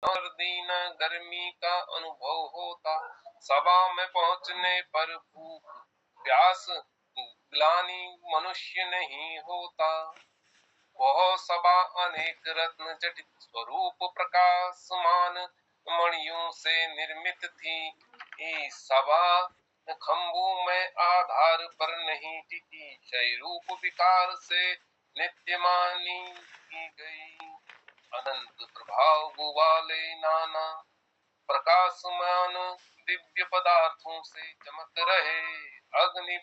और दिन गर्मी का अनुभव होता। सभा में पहुंचने पर भूख प्यास ग्लानि मनुष्य नहीं होता। वह सभा अनेक रत्न जटित स्वरूप प्रकाशमान मणियों से निर्मित थी। इस सभा खम्भों में आधार पर नहीं टिकी, क्षय रूप विकार से नित्यमानी की गई। अनंत प्रभाव वाले नाना प्रकाशमान दिव्य पदार्थों से चमक रहे। अग्नि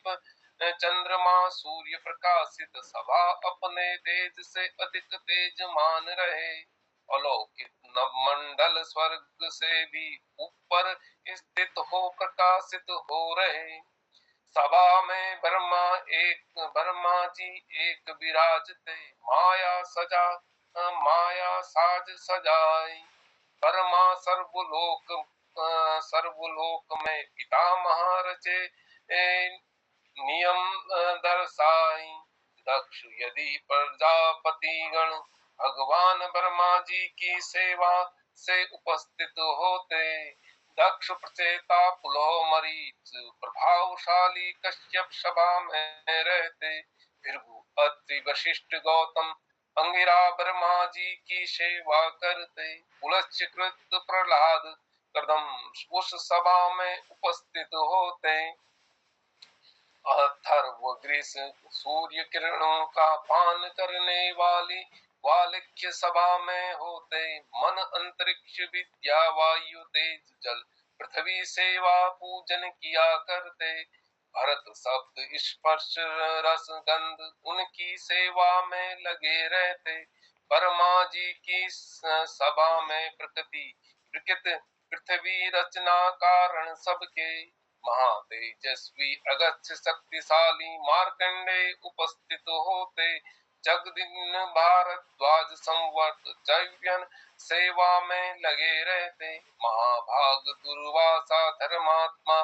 चंद्रमा सूर्य प्रकाशित सभा अपने तेज से अधिक तेजमान रहे। अलौकिक नवमंडल स्वर्ग से भी ऊपर स्थित हो प्रकाशित हो रहे। सभा में ब्रह्मा जी एक विराजते, माया साज सजाई। ब्रह्मा सर्वलोक में पितामह रचे नियम दर्शाई। दक्ष यदि प्रजापतिगण भगवान ब्रह्मा जी की सेवा से उपस्थित होते। दक्ष प्रचेता पुलह मरीच प्रभावशाली कश्यप सभा में रहते। भृगु अत्रि वशिष्ठ गौतम अंगिरा ब्रह्मा जी की सेवा करते। पुलस्त्य प्रहलाद कदम उस सभा में उपस्थित होते। अथर्वग्रीस सूर्य किरणों का पान करने वाली वालिक्य सभा में होते। मन अंतरिक्ष विद्या वायु तेज जल पृथ्वी सेवा पूजन किया करते। भरत शब्द स्पर्श रस गंध उनकी सेवा में लगे रहते। ब्रह्मा जी की सभा में प्रकृति विकृत पृथ्वी रचना कारण सबके। महातेजस्वी अगस्त्य शक्तिशाली मार्कंडे उपस्थित होते। जगदिन भारद्वाज संवर्त चैव्यन सेवा में लगे रहते। महाभाग दुर्वासा धर्मात्मा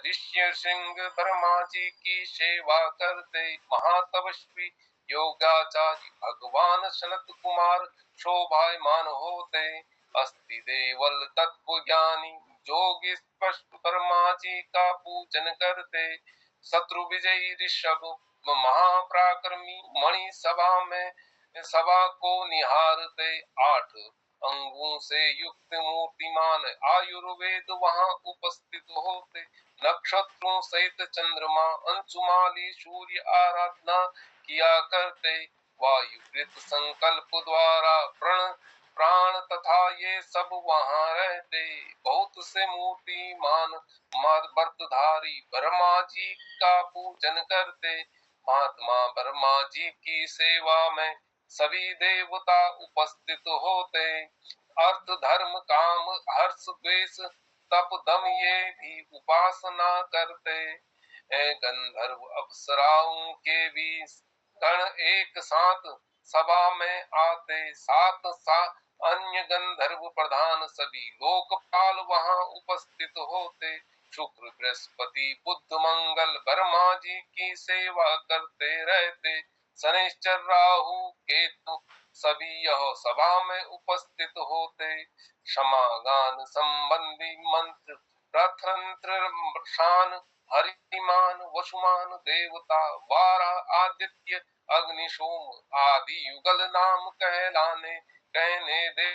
ऋष्य सिंह ब्रह्मा जी की सेवा करते। महातपस्वी योगाचार्य भगवान सनत कुमार शोभायमान होते। अस्ति देवल तत्व ज्ञानी जोगी स्पष्ट ब्रह्मा जी का पूजन करते। शत्रु विजयी ऋषभ महापराक्रमी मणि सभा को निहारते। 8 अंगों से युक्त मूर्तिमान आयुर्वेद वहां उपस्थित होते। नक्षत्रों सहित चंद्रमा अंशुमाली सूर्य आराधना किया करते। वायुवृत संकल्प द्वारा प्राण तथा ये सब वहां रहते। बहुत से मूर्तिमान व्रतधारी ब्रह्मा जी का पूजन करते। महात्मा ब्रह्मा जी की सेवा में सभी देवता उपस्थित होते। अर्थ धर्म काम हर्ष द्वेष तप दम ये भी उपासना करते। गंधर्व अप्सराओं के भी गण एक साथ सभा में आते। साथ अन्य गंधर्व प्रधान सभी लोकपाल वहां उपस्थित होते। शुक्र बृहस्पति बुध मंगल ब्रह्मा जी की सेवा करते रहते। शनिश्चर राहु केतु सभी यह सभा में उपस्थित होते। क्षमागान संबंधी मंत्र प्रथंत्र शान हरिमान वसुमान देवता वारा आदित्य अग्नि सोम आदि युगल नाम कहने दे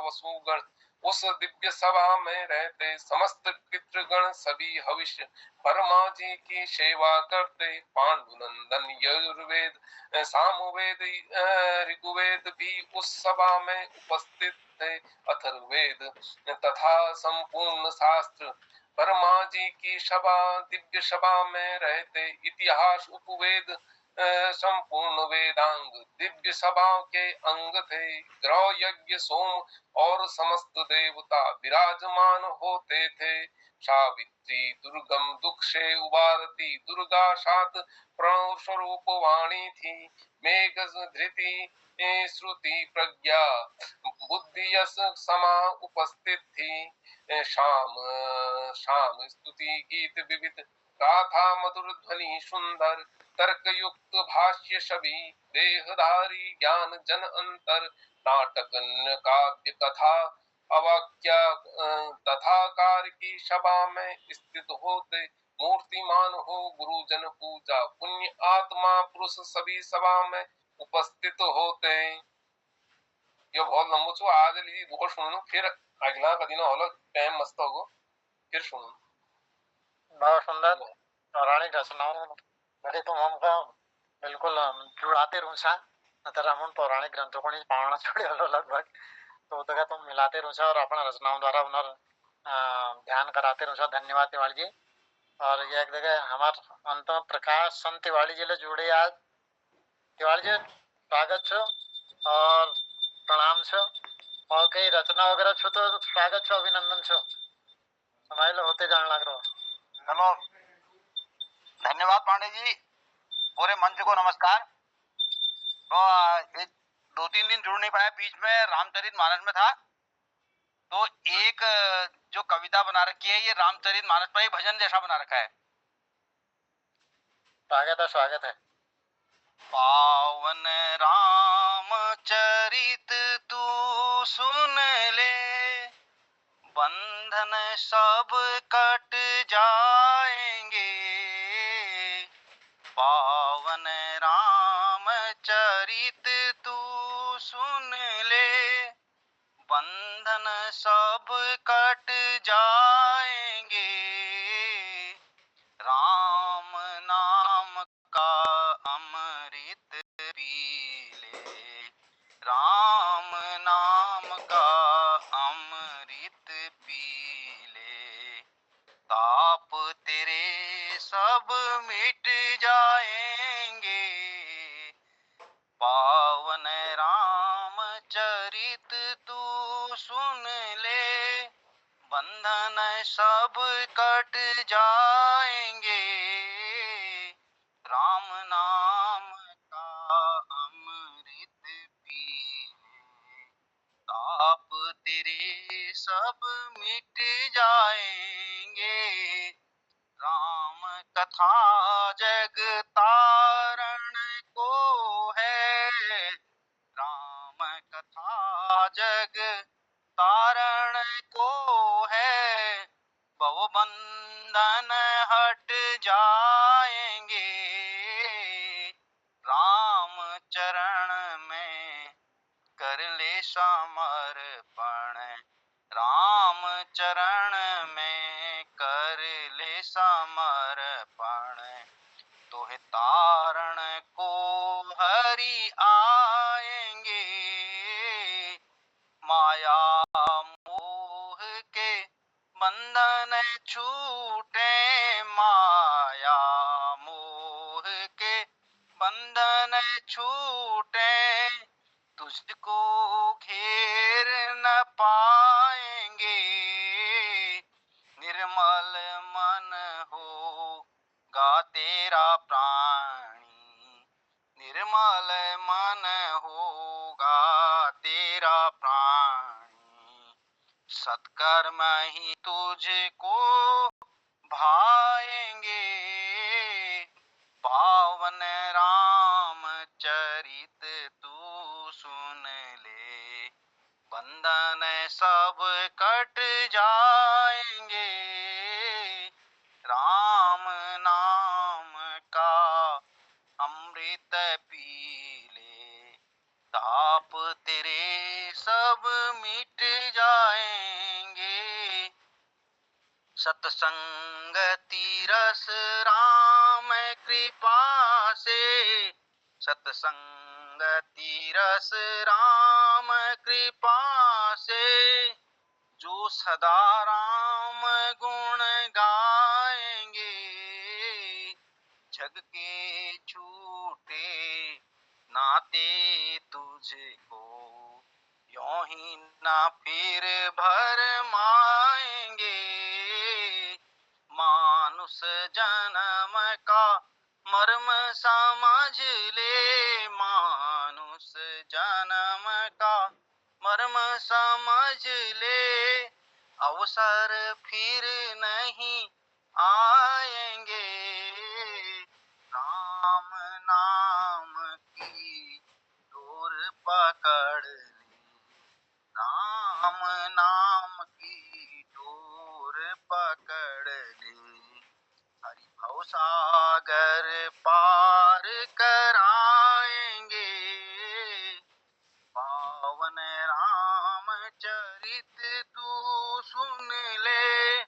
वसुगण उस दिव्य सभा में रहते। समस्त पितृगण सभी हविष्य ब्रह्मा जी की सेवा करते। पांडुनंदन यजुर्वेद सामवेद ऋग्वेद भी उस सभा में उपस्थित थे। अथर्ववेद तथा संपूर्ण शास्त्र ब्रह्मा जी की सभा दिव्य सभा में रहते। इतिहास उपवेद संपूर्ण वेदांग दिव्य सभा के अंग थे। ग्रह यज्ञ सोम और समस्त देवता विराजमान होते थे। सावित्री दुर्गम दुख से उबारती दुर्गा सात प्रणव स्वरूप वाणी थी। मेघ धृति श्रुति प्रज्ञा बुद्धि यश समा उपस्थित थी। शाम स्तुति गीत विविध गाथा मधुर ध्वनि सुंदर तर्क युक्त भाष्य सभी देहधारी ज्ञान जन अंतर नाटक काव्य कथा अवाक्या तथाकार की सभा में स्थित होते मूर्तिमान हो गुरुजन पूजा पुण्य आत्मा पुरुष सभी सभा में उपस्थित होते। ये बहुत लंबो छो आज ली दो सुनो फिर अगला कदी ना होला टाइम मस्त होगो फिर सुनो। बहुत सुंदर पौराणिक रचनाओं बड़े तुम हमका बिल्कुल जुड़ाते रूसा नतर हम पौराणिक ग्रंथों को नहीं पावना छोड़े हलो लगभग तो उतगा तुम मिलाते रूसा और अपना रचनाओं द्वारा उन्हें ध्यान कराते रूसा। धन्यवाद तिवारी जी। और ये एक जगह हमार अंत में प्रकाश संत तिवारी जी ले जुड़े आज तिवारी जी स्वागत छो और प्रणाम छो और कई रचना वगैरह छो तो स्वागत छो अभिनंदन छो हमारे होते जान लग रहा। हेलो धन्यवाद पांडे जी पूरे मंच को नमस्कार। तो दो तीन दिन जुड़ नहीं पाया बीच में रामचरितमानस में था तो एक जो कविता बना रखी है ये रामचरितमानस पर ही भजन जैसा बना रखा है। स्वागत है। पावन रामचरित तू सुन ले बंधन सब कट जाएंगे। पावन रामचरित तू सुन ले बंधन सब कट जाएंगे। राम नाम का अमृत पी ले राम नाम का अमृत पी ले ताप तेरे सब मिट जाएंगे। पावन रामचरित तू सुन ले बंधन सब कट जाएंगे। राम नाम का अमृत पी ले ताप तेरे सब मिट जाएंगे। राम कथा जग तारण को है राम कथा जग तारण को है भव बंधन हट जाएंगे। राम चरण में कर ले समर्पण राम चरण में कर ले समर्पण तोहे तारण को हरि आएंगे। माया मोह के बंधन छूटे माया मोह के बंधन छूटे तुझको घेर न पाएंगे। निर्मल मन होगा तेरा प्राणी निर्मल मन होगा तेरा प्राणी सत्कर्म ही तुझको भाएंगे। पावन राम चरित तू सुन ले बंधन सब कट जाएंगे। राम नाम का अमृत पी ले ताप तेरे सब मिट जाएंगे। सत्संगति रस राम कृपा से सत्संगति रस राम कृपा से जो सदा राम गुण गाएंगे। जग के छूटे नाते तुझको यों ही ना फिर भरमाएंगे। मानुष जन्म का मर्म समझ ले मानुष जन्म का मर्म समझ ले अवसर फिर नहीं आएंगे। राम नाम की डोर पकड़ ले राम नाम की डोर पकड़ ले, हरि भव सागर पार कराएंगे, पावन राम चरित तू सुन ले,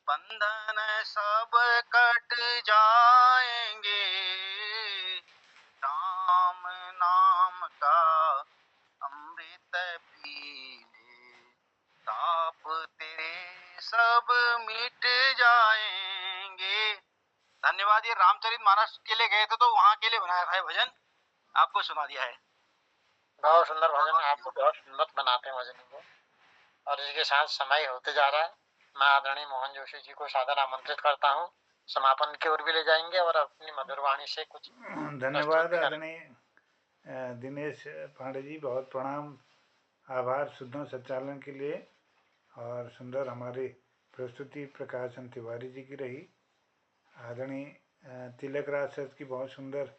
बंधन सब कट जाएंगे, राम नाम का अमृत पी ले, ताप तेरे सब मिट जाएंगे। धन्यवाद। ये रामचरितमानस के लिए गए थे तो वहां के लिए बनाया था भजन, आपको सुना दिया है। बहुत सुंदर भजन, आप तो बहुत सुंदर बनाते हैं भजन को। और इसके साथ समय होते जा रहा है। मैं आदरणीय मोहन जोशी जी को सादर आमंत्रित करता हूँ, समापन की ओर भी ले जाएंगे और अपनी मधुर वाणी से कुछ धन्यवाद आदरणीय दिनेश पांडे जी, बहुत प्रणाम, आभार शुद्धों संचालन के लिए। और सुंदर हमारी प्रस्तुति प्रकाश चंद तिवारी जी की रही। आदरणीय तिलक राज सर की बहुत सुंदर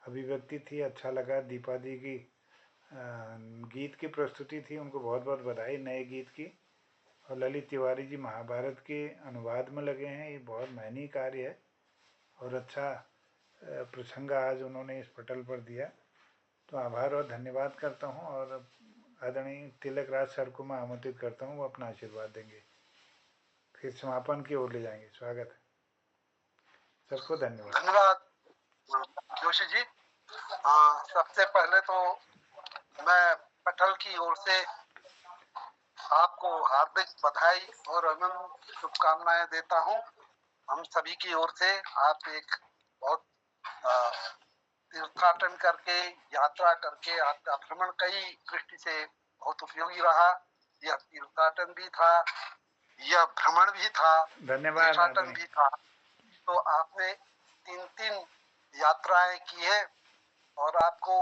अभिव्यक्ति थी, अच्छा लगा। दीपा दी की गीत की प्रस्तुति थी, उनको बहुत बहुत बधाई नए गीत की। और ललित तिवारी जी महाभारत के अनुवाद में लगे हैं, ये बहुत मेहनती कार्य है और अच्छा प्रसंग आज उन्होंने इस पटल पर दिया, तो आभार और धन्यवाद करता हूँ। और आदरणीय तिलक राज सर को मैं आमंत्रित करता हूँ, वो अपना आशीर्वाद देंगे, फिर समापन की ओर ले जाएंगे। स्वागत है सबको, धन्यवाद। धन्यवाद जोशी जी। सबसे पहले तो मैं पटल की ओर से आपको हार्दिक बधाई और अनंत शुभकामनाएं देता हूं। हम सभी की ओर से आप एक बहुत तीर्थाटन करके, यात्रा करके, आपका भ्रमण कई दृष्टि से बहुत उपयोगी रहा। यह तीर्थाटन भी था, यह भ्रमण भी था, धन्यवाद। तीर्थाटन भी था। तो आपने 3 यात्राएं की है और आपको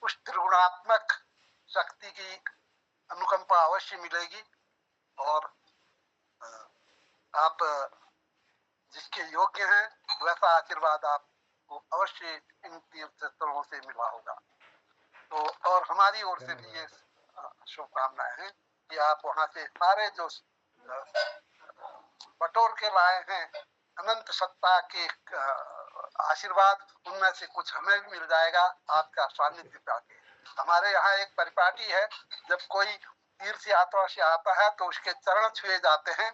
उस त्रिगुणात्मक शक्ति की अनुकंपा अवश्य मिलेगी। और आप जिसके योग्य हैं वैसा आशीर्वाद आपको अवश्य इन तीर्थ स्थलों से मिला होगा। तो और हमारी ओर से भी ये शुभकामनाएं हैं कि आप वहां से सारे जो बटोर के लाए हैं अनंत सत्ता के आशीर्वाद, उनमें से कुछ हमें भी मिल जाएगा आपका सानिध्य पाके। हमारे यहाँ एक परिपाटी है, जब कोई तीर्थ यात्रा से आता है तो उसके चरण छुए जाते हैं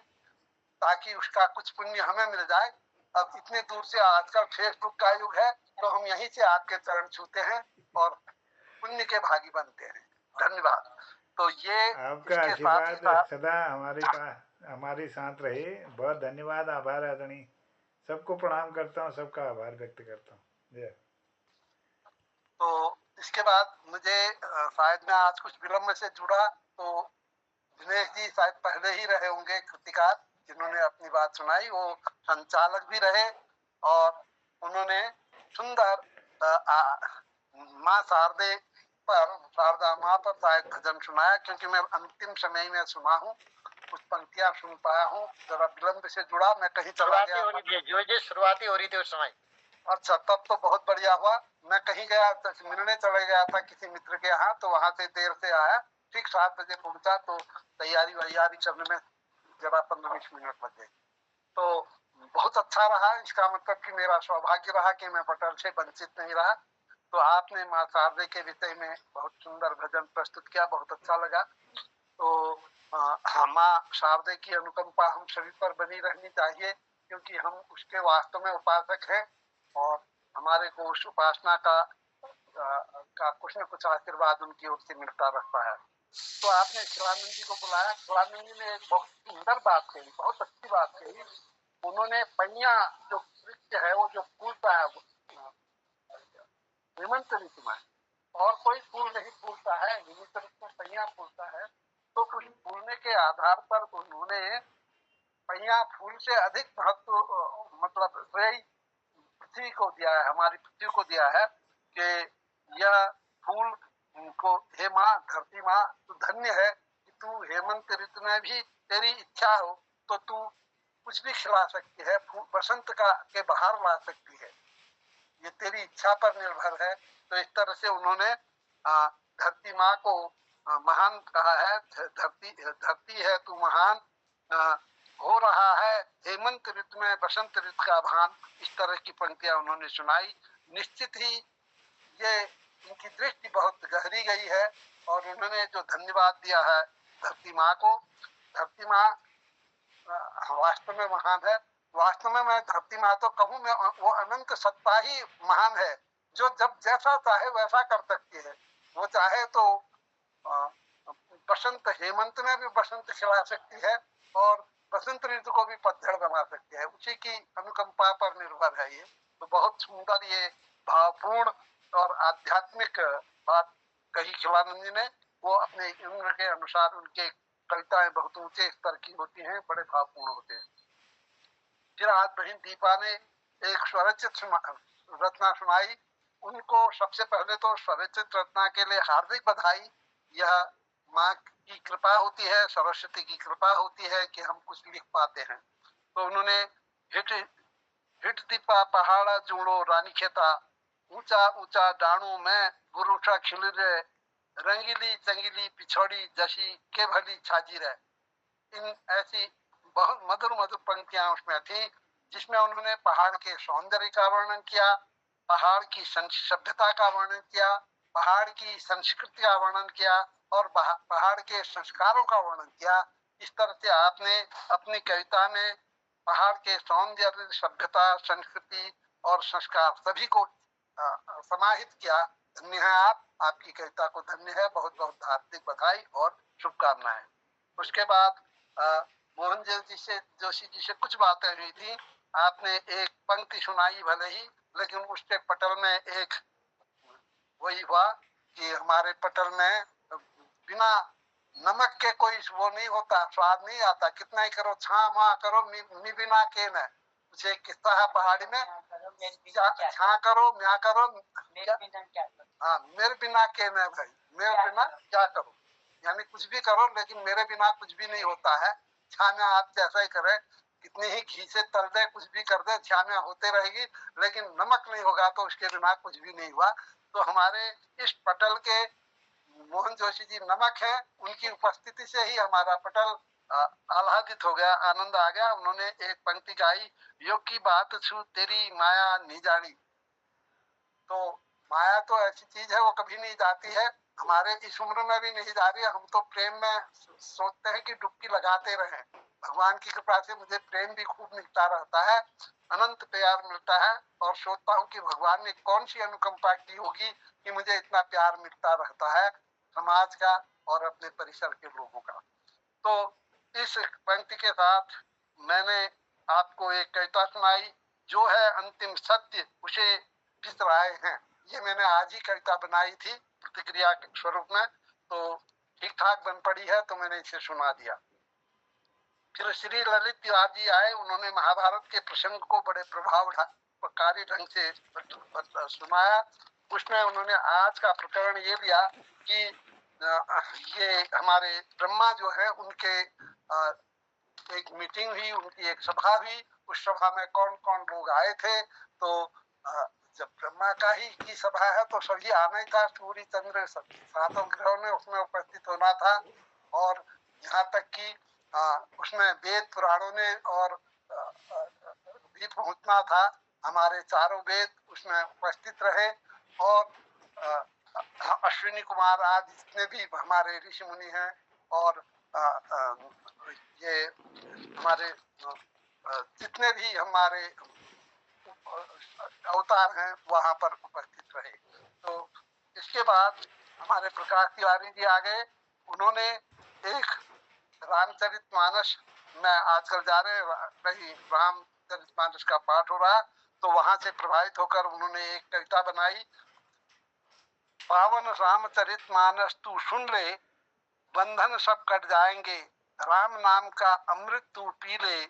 ताकि उसका कुछ पुण्य हमें मिल जाए। अब इतने दूर से आजकल फेसबुक का युग है, तो हम यहीं से आपके चरण छूते हैं और पुण्य के भागी बनते हैं। धन्यवाद। तो ये आपका आशीर्वाद सदा हमारे साथ रहे। बहुत धन्यवाद, आभार आदरणीय। सबको प्रणाम करता हूँ, सबका आभार व्यक्त करता हूँ। जय। तो इसके बाद मुझे शायद मैं आज कुछ विलम्ब से जुड़ा, तो दिनेश जी शायद पहले ही रहे होंगे कृतिकार, जिन्होंने अपनी बात सुनाई। वो संचालक भी रहे और उन्होंने सुंदर माँ शारदे पर, शारदा माँ पर शायद भजन सुनाया, क्योंकि मैं अंतिम समय में सुना हूँ, कुछ पंक्तियां सुन पाया हूँ। जरा विलम्ब से जुड़ा, मैं कहीं चला गया जो शुरुआती हो रही थी उस समय। अच्छा, तब तो बहुत बढ़िया हुआ। मैं कहीं गया, मिलने चले गया था किसी मित्र के यहाँ, तो वहां से देर से आया, ठीक 7 बजे पहुंचा, तो तैयारी वैयारी करने में जरा 15-20 मिनट लग गए। तो बहुत अच्छा रहा। इसका मतलब कि मेरा सौभाग्य रहा कि मैं पटल से वंचित नहीं रहा। तो आपने माँ शारदे के विषय में बहुत सुंदर भजन प्रस्तुत किया, बहुत अच्छा लगा। तो माँ शारदे की अनुकंपा हम सभी पर बनी रहनी चाहिए, क्योंकि हम उसके वास्तव में उपासक हैं और हमारे को उस उपासना का कुछ न कुछ आशीर्वाद उनकी ओर से मिलता रहता है। तो आपने शिवानंद जी को बुलाया। शिवानंद जी ने एक बहुत सुंदर बात कही, बहुत अच्छी बात कही। उन्होंने पहिया, जो वृक्ष है वो जो फूलता है हेमंत ऋतु में, और कोई फूल नहीं फूलता है, हेमंत ऋतु में पहिया फूलता है। तो उस फूलने के आधार पर उन्होंने पहिया फूल से अधिक महत्व, मतलब श्रेय पृथ्वी को दिया है, हमारी पृथ्वी को दिया है कि यह फूल को, हे माँ धरती माँ, तू धन्य है कि तू हेमंत ऋतु में भी तेरी इच्छा हो तो तू कुछ भी खिला सकती है, बसंत के बाहर ला सकती है, ये तेरी इच्छा पर निर्भर है। तो इस तरह से उन्होंने धरती माँ को महान कहा है, धरती है तू महान, हो रहा है हेमंत ऋतु में बसंत ऋतु का भान। इस तरह की पंक्तियां उन्होंने सुनाई। निश्चित ही ये इनकी दृष्टि बहुत गहरी गई है और उन्होंने जो धन्यवाद दिया है धरती माँ को, धरती माँ वास्तव में महान है। वास्तव में मैं धरती माँ तो कहूँ मैं, वो अनंत सत्ता ही महान है, जो जब जैसा चाहे वैसा कर सकती है। वो चाहे तो बसंत हेमंत में भी बसंत खिला सकती है और बसंत ऋतु को भी पतझड़ बना सकती है, उसी की अनुकंपा पर निर्भर है ये। तो बहुत सुंदर ये भावपूर्ण और आध्यात्मिक बात कही खिलानंद जी ने। वो अपने उम्र के अनुसार उनके कविताएं बहुत ऊंचे स्तर की होती हैं, बड़े भावपूर्ण होते हैं। फिर आज बहन दीपा ने एक स्वरचित रचना सुनाई। उनको सबसे पहले तो स्वरचित रचना के लिए हार्दिक बधाई। यह माँ की कृपा होती है, सरस्वती की कृपा होती है कि हम कुछ लिख पाते हैं। तो उन्होंने हिट दीपा पहाड़ा जुड़ो रानी खेता, ऊंचा ऊंचा डाणू में गुरुठा खिल रे, रंगीली चंगीली पिछोड़ी जशी के भली छाजी रहे। इन ऐसी बहुत मधुर मधुर पंक्तियां उसमें थी, जिसमें उन्होंने पहाड़ के सौंदर्य का वर्णन किया, पहाड़ की सभ्यता का वर्णन किया, पहाड़ की संस्कृति का वर्णन किया और पहाड़ के संस्कारों का वर्णन किया। इस तरह से आपने अपनी कविता में पहाड़ के सौंदर्य, सभ्यता, संस्कृति और संस्कार सभी को समाहित किया। धन्य है आप, आपकी कविता को धन्य है। बहुत बहुत हार्दिक बधाई और शुभकामनाएं। उसके बाद मोहन जोशी जी से कुछ बातें हुई थी। आपने एक पंक्ति सुनाई भले ही, लेकिन उसके पटल में एक वही हुआ कि हमारे पटल में बिना नमक के कोई वो नहीं होता, स्वाद नहीं आता। कितना ही करो, छा मा करो, मी बिना के न। कुछ एक किस्सा है पहाड़ी में, छा करो म्या करो, हाँ मेरे बिना के न भाई, मेरे बिना क्या करो, यानी कुछ भी करो लेकिन मेरे बिना कुछ भी नहीं होता है। छामिया आप जैसा ही करें, कितने ही घी से तल दे, कुछ भी कर दे, छामिया होते रहेगी, लेकिन नमक नहीं होगा तो उसके बिना कुछ भी नहीं हुआ। तो हमारे इस पटल के मोहन जोशी जी नमक है, उनकी उपस्थिति से ही हमारा पटल आह्लादित हो गया, आनंद आ गया। उन्होंने एक पंक्ति गाई, योग की बात छू तेरी माया नहीं जानी। तो माया तो ऐसी चीज है, वो कभी नहीं जाती है, हमारे इस उम्र में भी नहीं जा रही है। हम तो प्रेम में सोचते हैं कि डुबकी लगाते रहें। भगवान की कृपा से मुझे प्रेम भी खूब मिलता रहता है, अनंत प्यार मिलता है और सोचता हूँ कि भगवान ने कौन सी अनुकंपा की होगी कि मुझे इतना प्यार मिलता रहता है, समाज का और अपने परिसर के लोगों का। तो इस पंक्ति के साथ मैंने आपको एक कविता सुनाई, जो है अंतिम सत्य उसे बिसराए हैं। ये मैंने आज ही कविता बनाई थी प्रतिक्रिया के स्वरूप में, तो ठीक ठाक बन पड़ी है तो मैंने इसे सुना दिया। फिर श्री ललित तिवारी जी आए, उन्होंने महाभारत के प्रसंग को बड़े प्रभावकारी ढंग से सुनाया। उसमें उन्होंने आज का प्रकरण ये लिया कि ये हमारे ब्रह्मा जो है उनके एक मीटिंग हुई, उनकी एक सभा हुई। उस सभा में कौन कौन लोग आए थे, तो जब ब्रह्मा का ही की सभा है तो सभी आना ही था, सूर्य चंद्र सातों ग्रहों ने उसमें उपस्थित होना था। और यहाँ तक कि उसमें वेद पुराणों ने और भी पहुंचना था। हमारे चारों वेद उसमें उपस्थित रहे और अश्विनी कुमार आदि जितने भी हमारे ऋषि मुनि हैं और ये हमारे जितने भी हमारे अवतार हैं वहां पर उपस्थित रहे। तो इसके बाद हमारे प्रकाश तिवारी जी आ गए। उन्होंने एक रामचरितमानस में आजकल जा रहे रामचरितमानस का पाठ हो रहा, तो वहां से प्रभावित होकर उन्होंने एक कविता बनाई, पावन रामचरितमानस तू सुन ले, बंधन सब कट जाएंगे, राम नाम का अमृत तू पी ले,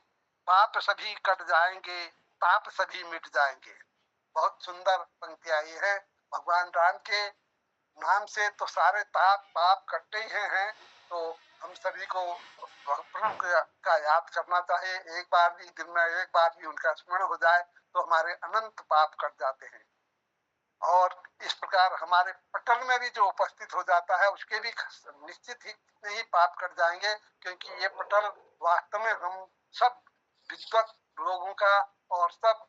पाप सभी कट जाएंगे, ताप सभी मिट जाएंगे। बहुत सुंदर पंक्तियां ये है। भगवान राम के नाम से तो सारे ताप पाप कटते ही हैं। तो हम सभी को प्रभु का याद करना चाहिए। एक बार भी दिन में एक बार भी उनका स्मरण हो जाए तो हमारे अनंत पाप कट जाते हैं। और इस प्रकार हमारे पटल में भी जो उपस्थित हो जाता है उसके भी निश्चित ही पाप कट जाएंगे, क्योंकि ये पटल वास्तव में हम सब विद्वत लोगों का और सब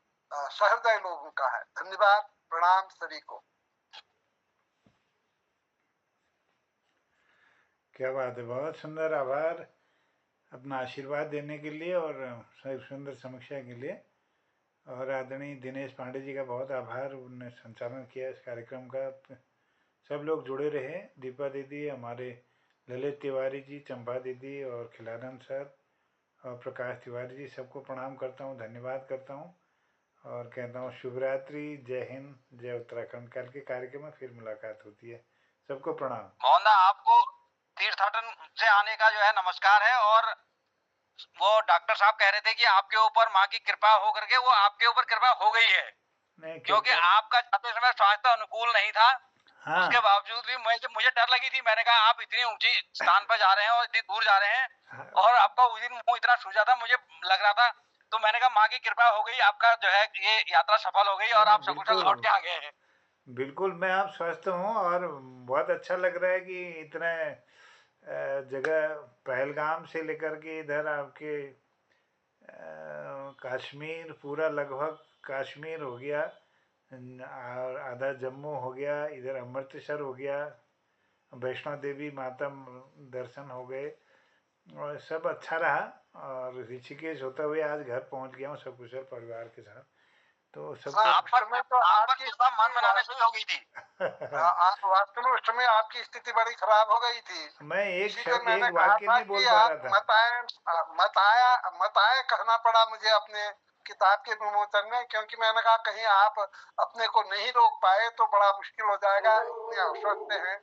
सहृदय लोगों का है। धन्यवाद, प्रणाम सभी को। क्या बात है, बहुत सुंदर, आभार अपना आशीर्वाद देने के लिए और सुंदर समीक्षा के लिए। और आदरणीय दिनेश पांडे जी का बहुत आभार, उन्होंने संचालन किया इस कार्यक्रम का। सब लोग जुड़े रहे, दीपा दीदी, हमारे ललित तिवारी जी, चंपा दीदी और खिलानंद सर और प्रकाश तिवारी जी, सबको प्रणाम करता हूँ, धन्यवाद करता हूँ और कहता हूँ शुभ रात्रि, जय हिंद, जय उत्तराखंड। कल के कार्यक्रम में फिर मुलाकात होती है, सबको प्रणाम। मोहन दा, आपको तीर्थाटन से आने का जो है नमस्कार है। और वो डॉक्टर साहब कह रहे थे कि आपके ऊपर माँ की कृपा हो करके, वो आपके ऊपर कृपा हो गई है, क्योंकि आपका जाते समय स्वास्थ्य अनुकूल नहीं था। हाँ। उसके बावजूद भी मुझे डर लगी थी। मैंने कहा आप इतनी ऊंची स्थान पर जा रहे हैं और इतनी दूर जा रहे हैं। हाँ। और आपका उस दिन मुंह इतना सूजा था, मुझे लग रहा था, तो मैंने कहा माँ की कृपा हो गई, आपका जो है ये यात्रा सफल हो गई और आप सकुशल लौट के आ गए हैं। बिल्कुल, मैं आप स्वस्थ हूँ और बहुत अच्छा लग रहा है कि इतने जगह पहलगाम से लेकर के इधर आपके कश्मीर, पूरा लगभग कश्मीर हो गया और आधा जम्मू हो गया, इधर अमृतसर हो गया, वैष्णो देवी माता दर्शन हो गए और सब अच्छा रहा। और ऋषिकेश होते हुए आज घर पहुंच गया हूँ सकुशल परिवार के साथ। तो सब वास्तव में तो आपकी मन बनाने से हो गई थी। वास्तव में उस समय आपकी स्थिति बड़ी खराब हो गई थी। मैं एक वाक्य नहीं बोल पा रहा था। मत आए कहना पड़ा मुझे अपने किताब के विमोचन में, क्योंकि मैंने कहा कहीं आप अपने को नहीं रोक पाए तो बड़ा मुश्किल हो जाएगा, इतने अस्वस्थ हैं।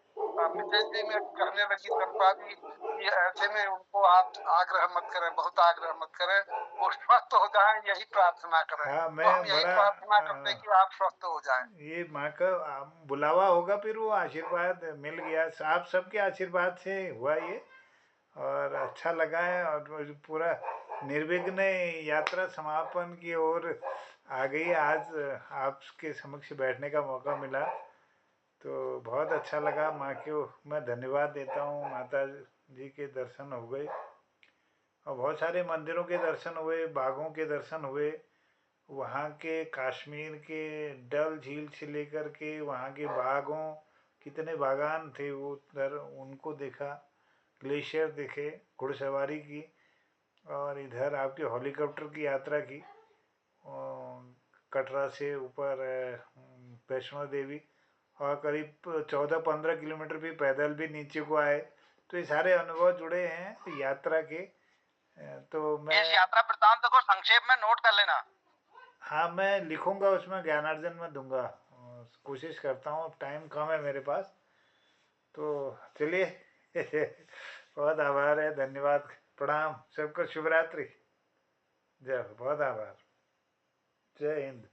मिसेज जी में कहने लगी चंपा जी कि ऐसे में उनको आप आग्रह मत करें, बहुत आग्रह मत करें, वो स्वस्थ हो जाएं, यही प्रार्थना करें। हाँ, तो हम यही प्रार्थना करते कि आप स्वस्थ हो जाएं। ये माँ का बुलावा होगा, फिर वो आशीर्वाद मिल गया, आप सबके आशीर्वाद से हुआ ये और अच्छा लगा है। और पूरा निर्विघ्न यात्रा समापन की ओर आ गई। आज आपके समक्ष बैठने का मौका मिला तो बहुत अच्छा लगा। माँ को मैं धन्यवाद देता हूँ। माता जी के दर्शन हो गए और बहुत सारे मंदिरों के दर्शन हुए, बागों के दर्शन हुए, वहाँ के कश्मीर के डल झील से लेकर के वहाँ के बागों, कितने बागान थे वो उधर, उनको देखा, ग्लेशियर देखे, घुड़सवारी की और इधर आपके हेलीकॉप्टर की यात्रा की कटरा से ऊपर वैष्णो देवी और करीब 14-15 किलोमीटर भी पैदल भी नीचे को आए। तो ये सारे अनुभव जुड़े हैं यात्रा के। तो मैं इस यात्रा वृत्तांत को संक्षेप में नोट कर लेना। हाँ, मैं लिखूंगा, उसमें ज्ञानार्जन में दूंगा, कोशिश करता हूँ, टाइम कम है मेरे पास। तो चलिए बहुत आभार है, धन्यवाद, प्रणाम, सबको शुभ रात्रि, जय, बहुत आभार, जय हिंद।